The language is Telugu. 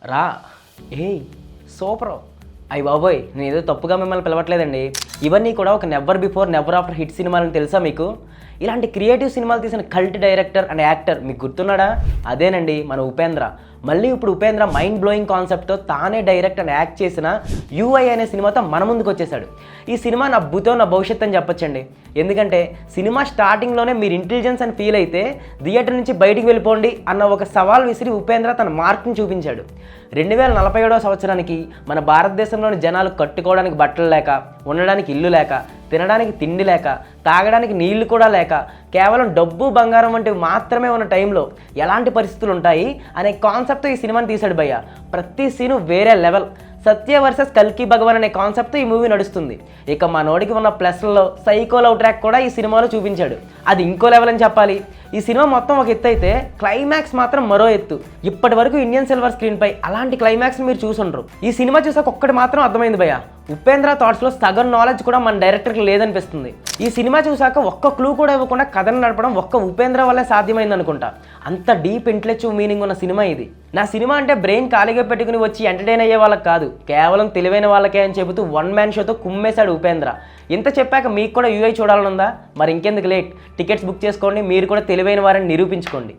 రా ఏయ్ సూపర్. అయ్యి బాబోయ్, నేను ఏదో తప్పుగా మిమ్మల్ని పిలవట్లేదండి. ఇవన్నీ కూడా ఒక never before never after hit సినిమాలని తెలుసా మీకు? ఇలాంటి క్రియేటివ్ సినిమాలు తీసిన కల్ట్ డైరెక్టర్ అండ్ యాక్టర్ మీకు గుర్తున్నాడా? అదేనండి మన ఉపేంద్ర. మళ్ళీ ఇప్పుడు ఉపేంద్ర మైండ్ బ్లోయింగ్ కాన్సెప్ట్తో తానే డైరెక్ట్ అండ్ యాక్ట్ చేసిన యూఐ అనే సినిమాతో మన ముందుకు వచ్చేసాడు. ఈ సినిమా నా భూతో నా భవిష్యత్ అని చెప్పొచ్చండి. ఎందుకంటే సినిమా స్టార్టింగ్లోనే మీరు ఇంటెలిజెన్స్ అని ఫీల్ అయితే థియేటర్ నుంచి బయటికి వెళ్ళిపోండి అన్న ఒక సవాల్ విసిరి ఉపేంద్ర తన మార్క్ని చూపించాడు. 2047వ సంవత్సరానికి మన భారతదేశంలోని జనాలు కట్టుకోవడానికి బట్టలు లేక, ఉండడానికి ఇల్లు లేక, తినడానికి తిండి లేక, తాగడానికి నీళ్లు కూడా లేక, కేవలం డబ్బు బంగారం వంటివి మాత్రమే ఉన్న టైంలో ఎలాంటి పరిస్థితులు ఉంటాయి అనే కాన్సెప్ట్తో ఈ సినిమాని తీశాడు భయ్య. ప్రతి సీను వేరే లెవెల్. సత్య వర్సెస్ కల్కి భగవాన్ అనే కాన్సెప్ట్తో ఈ మూవీ నడుస్తుంది. ఇక మా నోడికి ఉన్న ప్లస్లలో సైకో లవ్ ట్రాక్ కూడా ఈ సినిమాలో చూపించాడు. అది ఇంకో లెవెల్ అని చెప్పాలి. ఈ సినిమా మొత్తం ఒక ఎత్తు అయితే క్లైమాక్స్ మాత్రం మరో ఎత్తు. ఇప్పటి వరకు ఇండియన్ సిల్వర్ స్క్రీన్పై అలాంటి క్లైమాక్స్ మీరు చూసుండ్రు. ఈ సినిమా చూసాక ఒక్కటి మాత్రం అర్థమైంది భయ్య, ఉపేంద్ర థాట్స్లో సగం నాలెడ్జ్ కూడా మన డైరెక్టర్కి లేదనిపిస్తుంది. ఈ సినిమా చూసాక ఒక్క క్లూ కూడా ఇవ్వకుండా కథను నడపడం ఒక్క ఉపేంద్ర వల్లే సాధ్యమైంది అనుకుంటా. అంత డీప్ ఇంటెలెక్చువల్ మీనింగ్ ఉన్న సినిమా ఇది. నా సినిమా అంటే బ్రెయిన్ ఖాళీగా పెట్టుకుని వచ్చి ఎంటర్టైన్ అయ్యే వాళ్ళకి కాదు, కేవలం తెలివైన వాళ్ళకే అని చెబుతూ వన్ మ్యాన్ షోతో కుమ్మేశాడు ఉపేంద్ర. ఇంత చెప్పాక మీకు కూడా యూఐ చూడాలనుందా? మరి ఇంకెందుకు లేట్, టికెట్స్ బుక్ చేసుకోండి, మీరు కూడా తెలివైన వారని నిరూపించుకోండి.